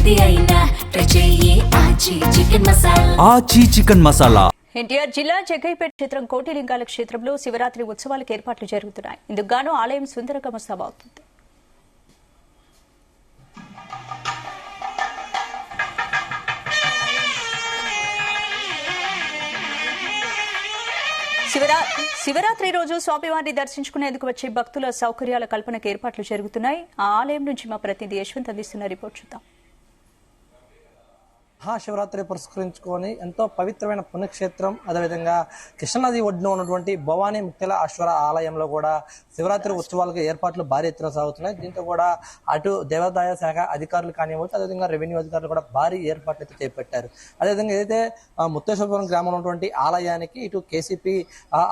ఏది అయినా ట్రై చెయ్యి ఆచి చికెన్ మసాలా. ఆచి చికెన్ మసాలా. ఎన్టీఆర్ జిల్లా జగ్గైపేట క్షేత్రం కోటిలింగాల క్షేత్రంలో శివరాత్రి ఉత్సవాలకు ఏర్పాట్లు జరుగుతున్నాయి. ఇందుకు గాను ఆలయం సుందరంగా ముస్తాబవుతుంది. శివరాత్రి రోజు స్వామివారిని దర్శించుకునేందుకు వచ్చే భక్తుల సౌకర్యాల కల్పనకు ఏర్పాట్లు జరుగుతున్నాయి. ఆ ఆలయం నుంచి మా ప్రతినిధి యశ్వంత్ అందిస్తున్న రిపోర్ట్ చూద్దాం. మహాశివరాత్రి పురస్కరించుకొని ఎంతో పవిత్రమైన పుణ్యక్షేత్రం, అదేవిధంగా కృష్ణానది ఒడ్డున ఉన్నటువంటి భవానీ ముక్తిల అశ్వర ఆలయంలో కూడా శివరాత్రి ఉత్సవాలకు ఏర్పాట్లు భారీ ఎత్తున సాగుతున్నాయి. దీంతో కూడా అటు దేవాదాయ శాఖ అధికారులు కానివ్వచ్చు, అదేవిధంగా రెవెన్యూ అధికారులు కూడా భారీ ఏర్పాట్లు అయితే చేపట్టారు. అదేవిధంగా ఏదైతే ముత్తేశ్వరపురం గ్రామంలో ఉన్నటువంటి ఆలయానికి ఇటు కేసీపీ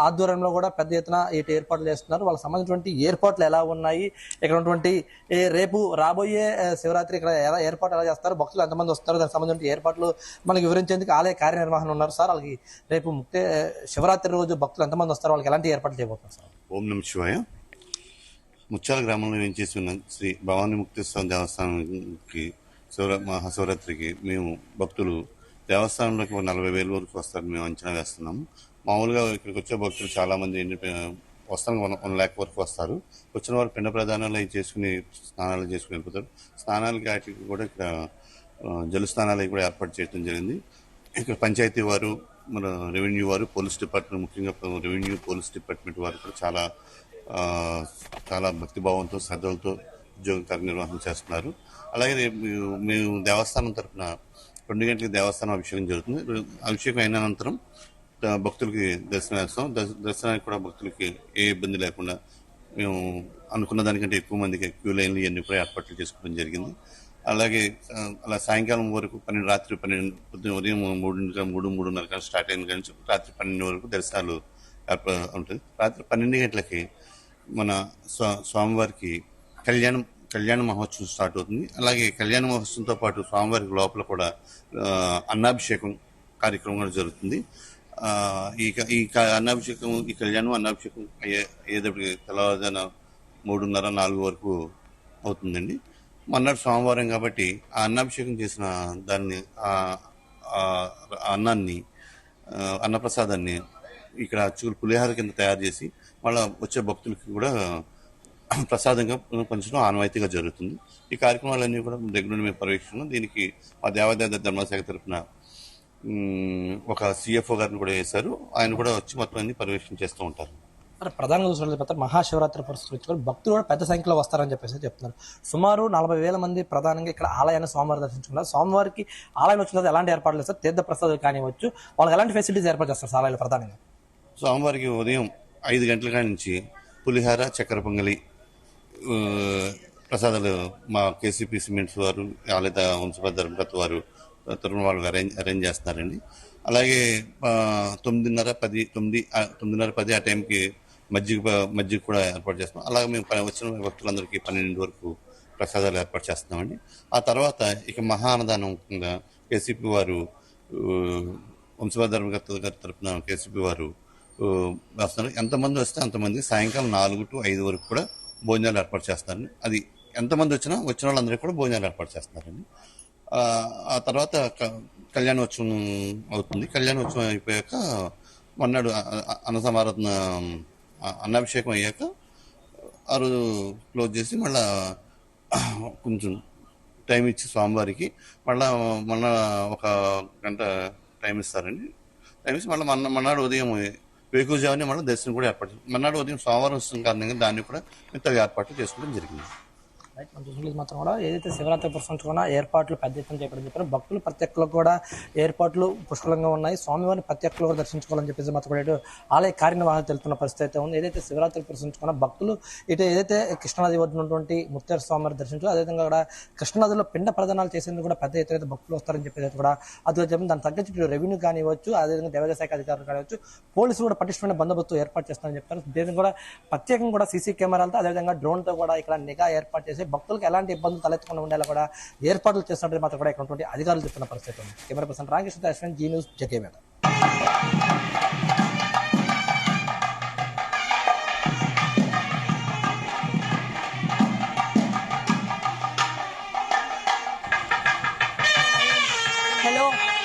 ఆధ్వర్యంలో కూడా పెద్ద ఎత్తున ఇటు ఏర్పాట్లు చేస్తున్నారు. వాళ్ళకి సంబంధించినటువంటి ఏర్పాట్లు ఎలా ఉన్నాయి, ఇక్కడ ఉన్నటువంటి రేపు రాబోయే శివరాత్రి ఇక్కడ ఎలా ఏర్పాటు ఎలా చేస్తారు, భక్తులు ఎంతమంది వస్తారు, దానికి సంబంధించిన ఏర్పాట్లు మనకి వివరించేందుకు ఆలయ కార్యనిర్వహణ ఉన్నారు సార్. వాళ్ళకి రేపు శివరాత్రి రోజు భక్తులు ఎంతమంది వస్తారు, వాళ్ళకి ఎలాంటి ఏర్పాట్లు చేయబోతున్నారు సార్? ఓం నమ శివాయ. ముత్యాల గ్రామంలో వేంచేసి ఉన్న శ్రీ భవానీ ముక్తేశ్వర దేవస్థానానికి మహాశివరాత్రికి మేము భక్తులు దేవస్థానంలోకి 40,000 వరకు వస్తారని మేము అంచనా వేస్తున్నాము. మామూలుగా ఇక్కడికి వచ్చే భక్తులు చాలా మంది వస్తాను 1 lakh వరకు వస్తారు. వచ్చిన వారు పిండ ప్రదానాలు చేసుకుని స్నానాలు చేసుకుని వెళ్ళిపోతారు. స్నానాలకి వాటికి కూడా ఇక్కడ జల స్నానాలు కూడా ఏర్పాటు చేయడం జరిగింది. ఇక్కడ పంచాయతీ వారు, మన రెవెన్యూ వారు, పోలీస్ డిపార్ట్మెంట్, ముఖ్యంగా రెవెన్యూ పోలీస్ డిపార్ట్మెంట్ వారు కూడా చాలా భక్తిభావంతో శ్రద్ధలతో ఉద్యోగ కార్యనిర్వహణ చేస్తున్నారు. అలాగే మేము దేవస్థానం తరఫున 2 గంటలకు దేవస్థానం అభిషేకం జరుగుతుంది. అభిషేకం అయిన అనంతరం భక్తులకి దర్శనం వేస్తాం. దర్శనానికి కూడా భక్తులకి ఏ ఇబ్బంది లేకుండా మేము అనుకున్న దానికంటే ఎక్కువ మందికి క్యూ లైన్లు ఇవన్నీ కూడా ఏర్పాట్లు చేసుకోవడం జరిగింది. అలాగే అలా సాయంకాలం వరకు రాత్రి 12 ఉదయం 3:30 స్టార్ట్ అయిన కానీ రాత్రి 12 వరకు దర్శనాలు ఉంటుంది. రాత్రి 12 గంటలకి మన స్వామివారికి కళ్యాణ మహోత్సవం స్టార్ట్ అవుతుంది. అలాగే కళ్యాణ మహోత్సవంతో పాటు స్వామివారికి లోపల కూడా అన్నాభిషేకం కార్యక్రమం కూడా జరుగుతుంది. ఈ అన్నాభిషేకం, ఈ అన్నాభిషేకం అయ్యేటప్పటికి తెల్లవారుజామున 3:30-4 వరకు అవుతుందండి. మన్నాడు సోమవారం కాబట్టి ఆ అన్నాభిషేకం చేసిన దాన్ని అన్నాన్ని అన్నప్రసాదాన్ని ఇక్కడ పులిహార కింద తయారు చేసి మళ్ళీ వచ్చే భక్తులకి కూడా ప్రసాదంగా పంచడం ఆనవాయితీగా జరుగుతుంది. ఈ కార్యక్రమాలన్నీ కూడా దగ్గర మేము పర్యవేక్షిస్తున్నాం. దీనికి మా దేవాదాయ ధర్మశాఖ తరఫున ఒక CFO గారిని కూడా వేశారు. ఆయన కూడా వచ్చి మొత్తం అన్ని పర్యవేక్షణ చేస్తూ ఉంటారు. ప్రధానంగా చూసినట్లయితే మహాశివరాత్రి పురస్కరించుకొని భక్తులు కూడా పెద్ద సంఖ్యలో వస్తారని చెప్పేసి చెప్తున్నారు. సుమారు 40,000 మంది ప్రధానంగా ఇక్కడ ఆలయాన్ని స్వామివారి దర్శించుకున్నారు. స్వామివారికి ఆలయం వచ్చిన తర్వాత ఎలాంటి ఏర్పాట్లు చేస్తారు, తీర్థ ప్రసాదాలు కానివచ్చు, వాళ్ళకి ఎలాంటి ఫెసిలిటీస్ ఏర్పాటు చేస్తారు ఆలయాలు? ప్రధానంగా స్వామివారికి ఉదయం 5 గంటల కాడి నుంచి పులిహార, చక్కెర పొంగలి ప్రసాదాలు మా కేసీపీ సిమెంట్స్ వారు, ఆలయ వంశభద్రత వారు తరఫున వాళ్ళు అరేంజ్ చేస్తున్నారండి. అలాగే 9:30-10 ఆ టైంకి మజ్జిగ కూడా ఏర్పాటు చేస్తున్నాం. అలాగే మేము వచ్చిన భక్తులందరికీ 12 వరకు ప్రసాదాలు ఏర్పాటు చేస్తున్నామండి. ఆ తర్వాత ఇక మహా అన్నదానంగా కేసీపీ వారు, వంశభద్ర గారి తరఫున కేసీపీ వారు వస్తున్నారు. ఎంతమంది వస్తే అంతమంది సాయంకాలం 4 to 5 వరకు కూడా భోజనాలు ఏర్పాటు చేస్తారండి. అది ఎంతమంది వచ్చిన వాళ్ళందరికీ కూడా భోజనాలు ఏర్పాటు చేస్తున్నారండి. ఆ తర్వాత కళ్యాణోత్సవం అవుతుంది. కళ్యాణోత్సవం అయిపోయాక మన్నాడు అన్నసమారాధన అన్నాభిషేకం అయ్యాక ఆ రోజు క్లోజ్ చేసి మళ్ళా కొంచెం టైం ఇచ్చి స్వామివారికి మళ్ళా 1 గంట టైం ఇస్తారండి. టైం ఇచ్చి మళ్ళీ మన్నాడు ఉదయం వేకువజామునే మళ్ళీ దర్శనం కూడా ఏర్పాటు చేస్తాం. మన్నాడు ఉదయం సోమవారం వస్తుంది కారణంగా దాన్ని కూడా మిగతా ఏర్పాట్లు చేసుకోవడం జరిగింది. మనం చూసినట్లయితే మాత్రం కూడా ఏదైతే శివరాత్రి పురస్కరించుకున్న ఏర్పాట్లు పెద్ద ఎత్తున చేయడం చెప్పారు. భక్తులు ప్రతి ఒక్కరు కూడా ఏర్పాట్లు పుష్కలంగా ఉన్నాయి. స్వామివారిని ప్రతి ఒక్కరు కూడా దర్శించుకోవాలని చెప్పేసి మాత్రం కూడా ఆలయ కార్యనిర్వహణ తెలుపుతున్న పరిస్థితి అయితే ఉంది. ఏదైతే శివరాత్రి పురస్కరించుకున్న భక్తులు ఇటు ఏదైతే కృష్ణానది ఉన్నటువంటి ముత్యాల స్వామివారిని దర్శించారు, అదేవిధంగా కూడా కృష్ణానదిలో పిండ ప్రదానాలు చేసేందుకు కూడా పెద్ద ఎత్తున భక్తులు వస్తారని చెప్పేసి కూడా అది చెప్పి దానికి తగ్గట్టు రెవెన్యూ కానివ్వచ్చు, అదేవిధంగా దేవాదాయ శాఖ అధికారులు కానివచ్చు, పోలీసులు కూడా పటిష్టమైన బందోబస్తు ఏర్పాటు చేస్తారని చెప్తారు. దీనికి కూడా ప్రత్యేకంగా కూడా సీసీ కెమెరాలతో అదేవిధంగా డ్రోన్తో కూడా ఇక్కడ నిఘా ఏర్పాటు చేసి భక్తులకు ఎలాంటి ఇబ్బందులు తలెత్తకుండా ఉండేలా కూడా ఏర్పాట్లు చేస్తున్నట్టు మాత్రం కూడా ఇక్కడ అధికారులు చెప్తున్న పరిస్థితి ఉంది. Camera person Ramakrishna, Zee News, Jaggayyapeta. జిల్లాలో